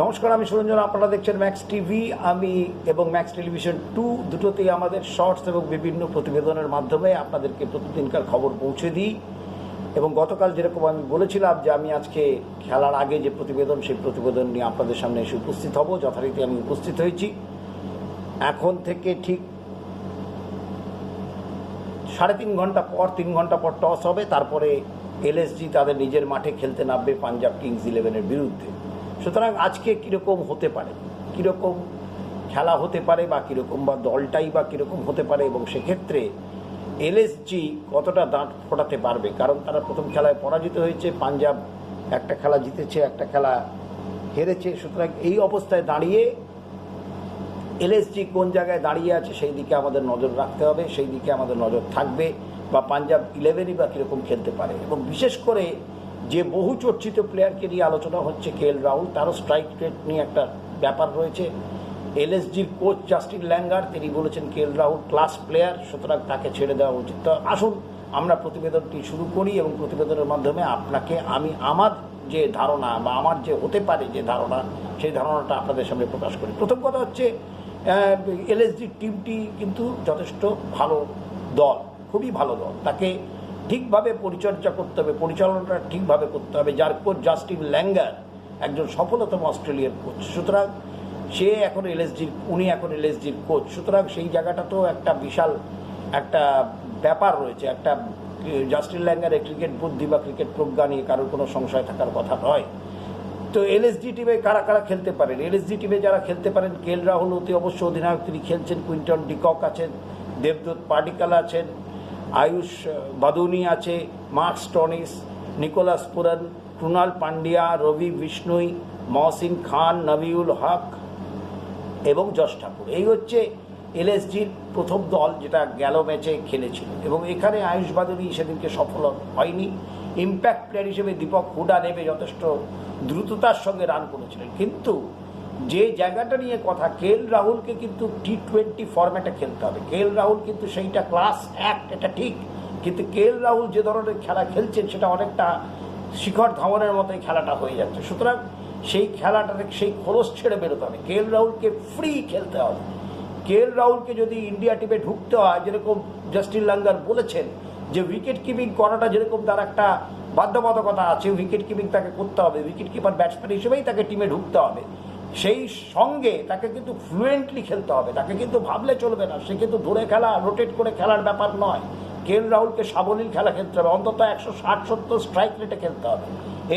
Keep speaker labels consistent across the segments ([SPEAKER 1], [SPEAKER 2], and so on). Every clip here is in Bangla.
[SPEAKER 1] নমস্কার, আমি সুরঞ্জন। আপনারা দেখছেন ম্যাক্স টিভি। আমি এবং ম্যাক্স টেলিভিশন 2 দুটোতেই আমাদের শর্টস এবং বিভিন্ন প্রতিবেদনের মাধ্যমে আপনাদেরকে প্রতিদিনকার খবর পৌঁছে দিই। এবং গতকাল যেরকম আমি বলেছিলাম যে আমি আজকে খেলার আগে যে প্রতিবেদন, সেই প্রতিবেদন নিয়ে আপনাদের সামনে এসে উপস্থিত হব, যথারীতি আমি উপস্থিত হয়েছি। এখন থেকে ঠিক 3.5 ঘন্টা পর 3 ঘন্টা পর টস হবে, তারপরে এলএসজি তাদের নিজের মাঠে খেলতে নামবে পাঞ্জাব কিংস 11-এর বিরুদ্ধে। সুতরাং আজকে কীরকম হতে পারে, কীরকম খেলা হতে পারে, বা কীরকম বা দলটাই বা কীরকম হতে পারে, এবং সেক্ষেত্রে এলএসজি কতটা দাঁত ফোটাতে পারবে। কারণ তারা প্রথম খেলায় পরাজিত হয়েছে, পাঞ্জাব একটা খেলা জিতেছে, একটা খেলা হেরেছে। সুতরাং এই অবস্থায় দাঁড়িয়ে এলএসজি কোন জায়গায় দাঁড়িয়ে আছে সেই দিকে আমাদের নজর রাখতে হবে, সেই দিকে আমাদের নজর থাকবে। বা পাঞ্জাব 11ই বা কীরকম খেলতে পারে। এবং বিশেষ করে যে বহু চর্চিত প্লেয়ারকে নিয়ে আলোচনা হচ্ছে, কেএল রাহুল, তারও স্ট্রাইক রেট নিয়ে একটা ব্যাপার রয়েছে। এলএসজির কোচ জাস্টিন ল্যাঙ্গার তিনি বলেছেন কেএল রাহুল ক্লাস প্লেয়ার, সুতরাং তাকে ছেড়ে দেওয়া উচিত। তো আসুন আমরা প্রতিবেদনটি শুরু করি, এবং প্রতিবেদনের মাধ্যমে আপনাকে আমি আমার যে ধারণা বা আমার যে হতে পারে যে ধারণা, সেই ধারণাটা আপনাদের সামনে প্রকাশ করি। প্রথম কথা হচ্ছে, এলএসজির টিমটি কিন্তু যথেষ্ট ভালো দল, খুবই ভালো দল। তাকে ঠিকভাবে পরিচর্যা করতে হবে, পরিচালনাটা ঠিকভাবে করতে হবে। যার কোচ জাস্টিন ল্যাঙ্গার একজন সফলতম অস্ট্রেলিয়ার কোচ, সুতরাং উনি এখন এলএসজির কোচ। সুতরাং সেই জায়গাটা তো একটা বিশাল একটা ব্যাপার রয়েছে। একটা জাস্টিন ল্যাঙ্গারের ক্রিকেট বুদ্ধি বা ক্রিকেট প্রজ্ঞা নিয়ে কারোর কোনো সংশয় থাকার কথা নয়। তো এলএসজি টিমে কারা কারা খেলতে পারেন? এলএসজি টিমে যারা খেলতে পারেন, কেএল রাহুল অতি অবশ্য অধিনায়ক, তিনি খেলছেন। কুইন্টন ডিকক আছেন, দেবদূত পাডিক্কাল আছেন, আয়ুষ বাদুনি আছে, mark Stoinis, Nicholas Pooran, Krunal Pandya, রবি বিষ্ণুই, মহসিন খান, নবিউল হক এবং যশ ঠাকুর। এই হচ্ছে এলএসজির প্রথম দল, যেটা গেল ম্যাচে খেলেছিল। এবং এখানে আয়ুষ বাদুনি সেদিনকে সফল হয়নি। ইম্প্যাক্ট প্লেয়ার হিসেবে দীপক হুডা নেমে যথেষ্ট দ্রুততার সঙ্গে রান করেছিলেন। কিন্তু যে জায়গাটা নিয়ে কথা, কেএল রাহুলকে কিন্তু টি20 ফরম্যাটে খেলতে হবে। কেএল রাহুল কিন্তু সেইটা ক্লাস অ্যাক্ট, এটা ঠিক। কিন্তু কেএল রাহুল যে ধরনের খেলা খেলছেন, সেটা অনেকটা শিখর ধাওয়ানের মতোই খেলাটা হয়ে যাচ্ছে। সুতরাং সেই খেলাটাতে সেই খোলস ছেড়ে বেরোতে হবে। কেএল রাহুলকে ফ্রি খেলতে হবে। কেএল রাহুলকে যদি ইন্ডিয়া টিমে ঢুকতে হয়, যেরকম জাস্টিন ল্যাঙ্গার বলেছেন যে উইকেট কিপিং করাটা যেরকম তার একটা বাধ্যবাধকতা আছে, উইকেট কিপিং তাকে করতে হবে, উইকেট কিপার ব্যাটসম্যান হিসেবেই তাকে টিমে ঢুকতে হবে। সেই সঙ্গে তাকে কিন্তু ফ্লুয়েন্টলি খেলতে হবে, তাকে কিন্তু ভাবলে চলবে না। সে কিন্তু ধরে খেলা, রোটেট করে খেলার ব্যাপার নয়। কেএল রাহুলকে সাবলীল খেলা খেলতে হবে, অন্তত 160-70 স্ট্রাইক রেটে খেলতে হবে।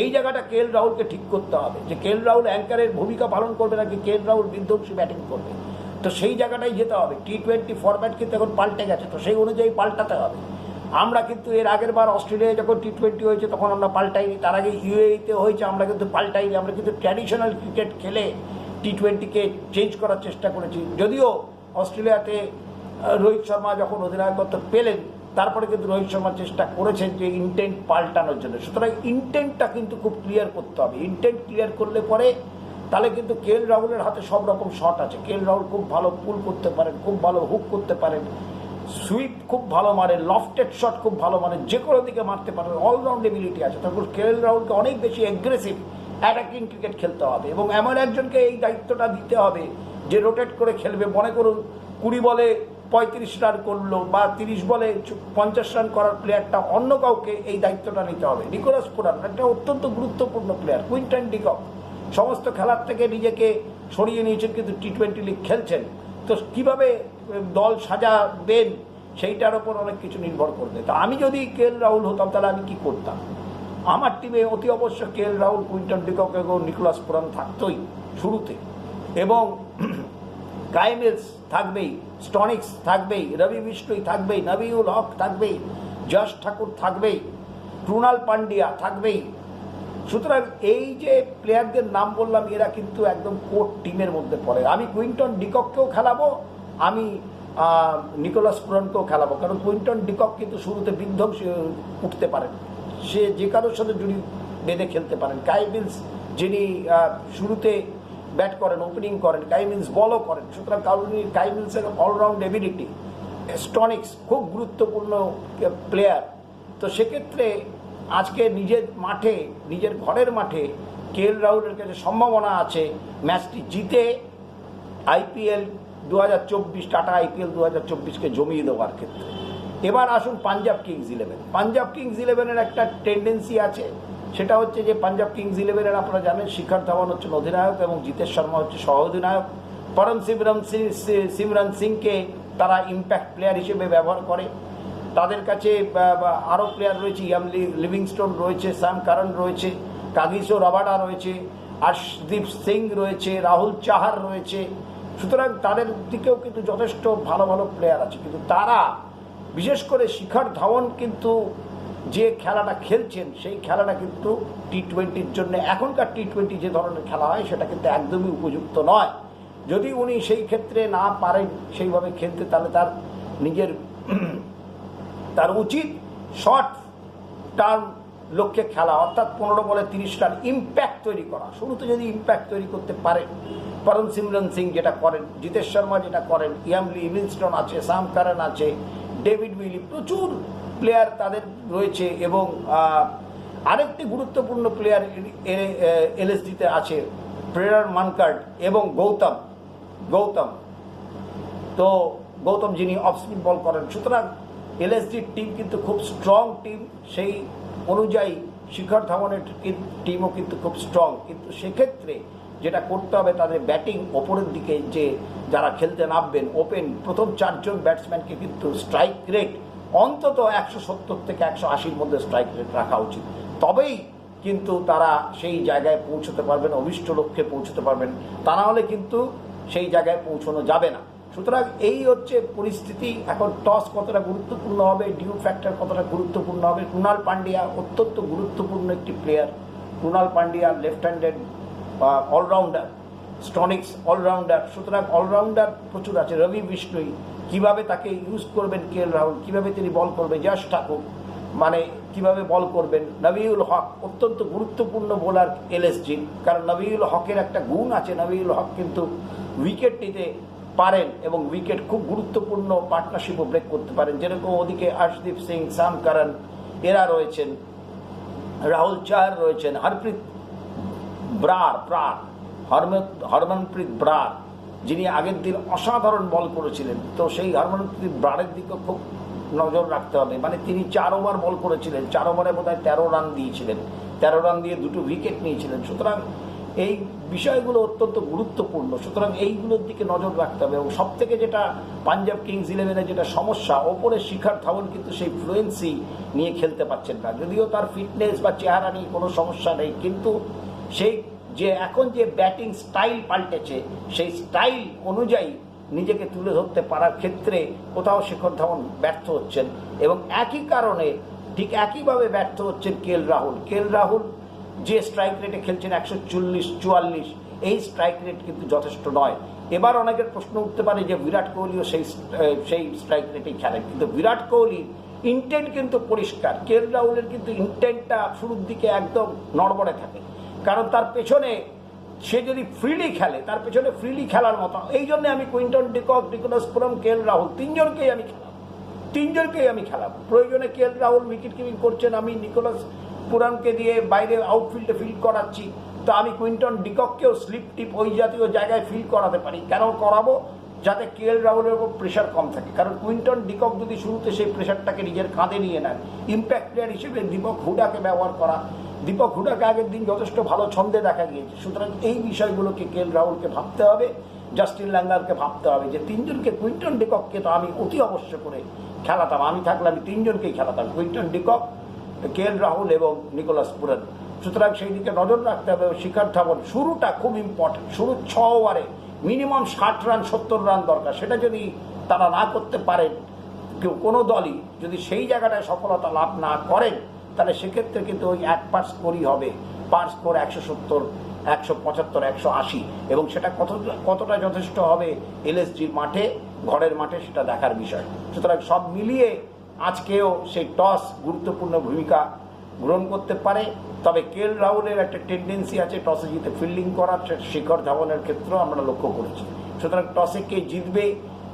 [SPEAKER 1] এই জায়গাটা কেএল রাহুলকে ঠিক করতে হবে, যে কেএল রাহুল অ্যাঙ্কারের ভূমিকা পালন করবে নাকি কেএল রাহুল বিধ্বংসী ব্যাটিং করবে। তো সেই জায়গাটাই যেতে হবে। টি20 ফরম্যাট কিন্তু এখন পাল্টে গেছে, তো সেই অনুযায়ী পাল্টাতে হবে। আমরা কিন্তু এর আগের বার অস্ট্রেলিয়ায় যখন টি20 হয়েছে তখন আমরা পাল্টাইনি, তার আগে ইউএইতে হয়েছে, আমরা কিন্তু পাল্টাইনি। আমরা কিন্তু ট্র্যাডিশনাল ক্রিকেট খেলে টি20কে চেঞ্জ করার চেষ্টা করেছি। যদিও অস্ট্রেলিয়াতে রোহিত শর্মা যখন অধিনায়কত্ব পেলেন, তারপরে কিন্তু রোহিত শর্মা চেষ্টা করেছেন যে ইন্টেন্ট পাল্টানোর জন্য। সুতরাং ইন্টেন্টটা কিন্তু খুব ক্লিয়ার করতে হবে। ইন্টেন্ট ক্লিয়ার করলে পরে তাহলে কিন্তু কেএল রাহুলের হাতে সব রকম শট আছে। কেএল রাহুল খুব ভালো পুল করতে পারেন, খুব ভালো হুক করতে পারেন, সুইপ খুব ভালো মারেন, লফটেড শট খুব ভালো মারেন, যে কোনো দিকে মারতে পারেন, অলরাউন্ড এবিলিটি আছে। তারপর কেএল রাহুলকে অনেক বেশি অ্যাগ্রেসিভ অ্যাটাকিং ক্রিকেট খেলতে হবে, এবং এমন একজনকে এই দায়িত্বটা দিতে হবে যে রোটেট করে খেলবে। মনে করুন 20 বলে 35 রান করলো, বা 30 বলে 50 রান করার প্লেয়ারটা অন্য কাউকে এই দায়িত্বটা নিতে হবে। নিকোলাস পুরান একটা অত্যন্ত গুরুত্বপূর্ণ প্লেয়ার। কুইন্টন ডিকক সমস্ত খেলার থেকে নিজেকে সরিয়ে নিয়েছেন, কিন্তু টি20 লিগ খেলছেন। তো কীভাবে দল সাজাবেন সেইটার ওপর অনেক কিছু নির্ভর করবে। তো আমি যদি কেএল রাহুল হতাম, তাহলে আমি কী করতাম? আমার টিমে অতি অবশ্য কেএল রাহুল, কুইন্টন ডিকক এবং নিকোলাস পুরান থাকতোই শুরুতে, এবং গাই মিলস থাকবেই, স্টোনিস থাকবেই, রবি বিষ্ণুই থাকবেই, নবিউল হক থাকবেই, যশ ঠাকুর থাকবেই, ক্রুনাল পান্ডিয়া থাকবেই। সুতরাং এই যে প্লেয়ারদের নাম বললাম, এরা কিন্তু একদম কোর টিমের মধ্যে পড়ে। আমি কুইন্টন ডিকককেও খেলাবো, আমি নিকোলাস পুরানকেও খেলাবো, কারণ কুইন্টন ডিকক কিন্তু শুরুতে বিধ্বংসী উঠতে পারেন, সে যে কারোর সাথে জুড়ি বেঁধে খেলতে পারেন। গাই মিলস যিনি শুরুতে ব্যাট করেন, ওপেনিং করেন, গাই মিলস বলও করেন। সুতরাং গাই মিলসের অলরাউন্ড এবিলিটি। স্টোনিস খুব গুরুত্বপূর্ণ প্লেয়ার। তো সেক্ষেত্রে আজকে নিজের মাঠে, নিজের ঘরের মাঠে কেএল রাহুলের কাছে সম্ভাবনা আছে ম্যাচটি জিতে আইপিএল 2024 টাটা আইপিএল 2024কে জমিয়ে দেওয়ার ক্ষেত্রে। এবার আসুন Punjab Kings Eleven. Punjab Kings ইলেভেনের একটা টেন্ডেন্সি আছে, সেটা হচ্ছে যে পাঞ্জাব কিংস ইলেভেনের আপনারা জানেন শিখর ধাওয়ান হচ্ছেন অধিনায়ক এবং জিতেশ শর্মা হচ্ছে সহ অধিনায়ক। পরম সিমরন সিংকে তারা ইম্প্যাক্ট প্লেয়ার হিসেবে ব্যবহার করে। তাদের কাছে আরও প্লেয়ার রয়েছে, ইয়াম লিভিংস্টোন রয়েছে, স্যাম কারণ রয়েছে, কাগিসো রাবাডা রয়েছে, আর্শদীপ সিং রয়েছে, রাহুল চাহার রয়েছে। সুতরাং তাদের দিকেও কিন্তু যথেষ্ট ভালো ভালো প্লেয়ার আছে, কিন্তু তারা বিশেষ করে শিখর ধাওয়ান কিন্তু যে খেলাটা খেলছেন সেই খেলাটা কিন্তু টি-20-র জন্য, এখনকার টি-20 যে ধরনের খেলা হয় সেটা কিন্তু একদমই উপযুক্ত নয়। যদি উনি সেই ক্ষেত্রে না পারেন সেইভাবে খেলতে, তাহলে তার উচিত শর্ট টার্ম লক্ষ্যে খেলা, অর্থাৎ 15 বলে 30 রান ইম্প্যাক্ট তৈরি করা। শুরুতে যদি ইম্প্যাক্ট তৈরি করতে পারেন, পরম সিমরন সিং যেটা করেন, জিতেশ শর্মা যেটা করেন, ইয়াম লিভিংস্টোন আছে, সাম কারণ আছে, ডেভিড উইলি, প্রচুর প্লেয়ার তাদের রয়েছে। এবং আরেকটি গুরুত্বপূর্ণ প্লেয়ার এলএসডিতে আছে, প্রেরার মানকার্ড এবং গৌতম যিনি অফ স্পিন বল করেন। সুতরাং এলএসডির টিম কিন্তু খুব স্ট্রং টিম, সেই অনুযায়ী শিখর ধাওয়ানের টিমও কিন্তু খুব স্ট্রং। কিন্তু সেক্ষেত্রে যেটা করতে হবে, তাদের ব্যাটিং ওপরের দিকে যে যারা খেলতে নামবেন ওপেন, প্রথম 4 জন ব্যাটসম্যানকে কিন্তু স্ট্রাইক রেট অন্তত 170 থেকে 180-র মধ্যে স্ট্রাইক রেট রাখা উচিত। তবেই কিন্তু তারা সেই জায়গায় পৌঁছতে পারবেন, অভিষ্ট লক্ষ্যে পৌঁছতে পারবেন। তা না হলে কিন্তু সেই জায়গায় পৌঁছানো যাবে না। সুতরাং এই হচ্ছে পরিস্থিতি। এখন টস কতটা গুরুত্বপূর্ণ হবে, ডিউ ফ্যাক্টর কতটা গুরুত্বপূর্ণ হবে। কুণাল পান্ডিয়া অত্যন্ত গুরুত্বপূর্ণ একটি player. Krunal Pandya left handed all-rounder, Stoinis all-rounder. সুতরাং অলরাউন্ডার প্রচুর আছে। রবি বিষ্ণুই, কীভাবে তাকে ইউজ করবেন কেএল রাহুল, কীভাবে তিনি বল করবেন, যশ ঠাকুর মানে কীভাবে বল করবেন, নবীউল হক অত্যন্ত গুরুত্বপূর্ণ বোলার এলএসজি। কারণ নবীউল হকের একটা গুণ আছে, নবীউল হক কিন্তু উইকেট নিতে পারেন এবং উইকেট খুব গুরুত্বপূর্ণ পার্টনারশিপও ব্রেক করতে পারেন। যেরকম ওদিকে আর্শদীপ সিং, সাম কারণ এরা রয়েছেন, রাহুল চাহার রয়েছেন, হরমনপ্রীত ব্রার যিনি আগের দিন অসাধারণ বল করেছিলেন। তো সেই হরমনপ্রীত ব্রারের দিকেও খুব নজর রাখতে হবে। মানে তিনি 4 ওভার বল করেছিলেন, 4 ওভারে বোধহয় 13 রান দিয়েছিলেন, 13 রান দিয়ে 2টো উইকেট নিয়েছিলেন। সুতরাং এই বিষয়গুলো অত্যন্ত গুরুত্বপূর্ণ। সুতরাং এইগুলোর দিকে নজর রাখতে হবে। এবং সব থেকে যেটা পাঞ্জাব কিংস ইলেভেনের যেটা সমস্যা, ওপরে শিখর ধাওয়ান কিন্তু সেই ফ্লুয়েন্সি নিয়ে খেলতে পারছেন না। যদিও তার ফিটনেস বা চেহারা নিয়ে কোনো সমস্যা নেই, কিন্তু সেই যে এখন যে ব্যাটিং স্টাইল পাল্টেছে, সেই স্টাইল অনুযায়ী নিজেকে তুলে ধরতে পারার ক্ষেত্রে কোথাও শিখর ধাওয়ান ব্যর্থ হচ্ছেন। এবং একই কারণে ঠিক একইভাবে ব্যর্থ হচ্ছেন কেএল রাহুল। যে স্ট্রাইক রেটে খেলছেন 140-44, এই স্ট্রাইক রেট কিন্তু যথেষ্ট নয়। এবার অনেকের প্রশ্ন উঠতে পারে যে বিরাট কোহলিও সেই স্ট্রাইক রেটেই খেলেন, কিন্তু বিরাট কোহলির ইন্টেন্ট কিন্তু পরিষ্কার। কেএল রাহুলের কিন্তু ইন্টেন্টটা শুরুর দিকে একদম নড়বড়ে থাকে, কারণ তার পেছনে সে যদি ফ্রিলি খেলে, তার পেছনে ফ্রিলি খেলার মতো। এই জন্যে আমি Quinton de Kock, Nicolas পুরম, KL Rahul তিনজনকেই আমি খেলাবো। প্রয়োজনে কেএল রাহুল উইকেট কিপিং করছেন, আমি নিকোলাস পুরানকে দিয়ে বাইরে আউটফিল্ডে ফিল্ড করাচ্ছি, তো আমি কুইন্টন ডিকককেও স্লিপ টিপ ওই জাতীয় জায়গায় ফিল্ড করাতে পারি। কেন করাবো? যাতে কেএল রাহুলের উপর প্রেশার কম থাকে। কারণ কুইন্টন ডিকক যদি শুরুতে সেই প্রেশারটাকে নিজের কাঁধে নিয়ে নেন, ইম্প্যাক্ট প্লেয়ার হিসেবে দীপক হুডাকে ব্যবহার করা, দীপক হুডাকে আগের দিন যথেষ্ট ভালো ছন্দে দেখা গিয়েছে। সুতরাং এই বিষয়গুলোকে কেএল রাহুলকে ভাবতে হবে, জাস্টিন ল্যাঙ্গারকে ভাবতে হবে যে তিনজনকে, কুইন্টন ডিকককে তো আমি অতি অবশ্য করে খেলাতাম, আমি থাকলে আমি তিনজনকেই খেলাতাম, কুইন্টন ডিকক, কেএল রাহুল এবং নিকোলাস পুরান। সুতরাং সেই দিকে নজর রাখতে হবে। শিখর ধাওয়ান শুরুটা খুব ইম্পর্টেন্ট। শুরু 6 ওভারে মিনিমাম 60 রান 70 রান দরকার। সেটা যদি তারা না করতে পারেন, কোনো দলই যদি সেই জায়গাটায় সফলতা লাভ না করেন, তাহলে সেক্ষেত্রে কিন্তু ওই 1 পার স্কোরই হবে। পার স্কোর 170, 175, 180, এবং সেটা কতটা যথেষ্ট হবে এলএসজির মাঠে, ঘরের মাঠে, সেটা দেখার বিষয়। সুতরাং সব মিলিয়ে আজকেও সেই টস গুরুত্বপূর্ণ ভূমিকা গ্রহণ করতে পারে। তবে কেএল রাহুলের একটা টেন্ডেন্সি আছে টসে জিতে ফিল্ডিং করার, শিখর ধাওয়ানের ক্ষেত্রেও আমরা লক্ষ্য করেছি। সুতরাং টসে কে জিতবে,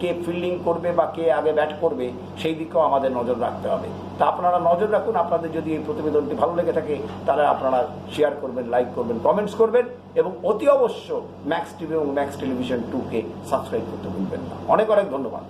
[SPEAKER 1] কে ফিল্ডিং করবে বা কে আগে ব্যাট করবে, সেই দিকেও আমাদের নজর রাখতে হবে। তা আপনারা নজর রাখুন। আপনাদের যদি এই প্রতিবেদনটি ভালো লেগে থাকে তাহলে আপনারা শেয়ার করবেন, লাইক করবেন, কমেন্টস করবেন এবং অতি অবশ্য ম্যাক্স টিভি এবং ম্যাক্স টেলিভিশন 2-কে সাবস্ক্রাইব করতে ভুলবেন না। অনেক অনেক ধন্যবাদ।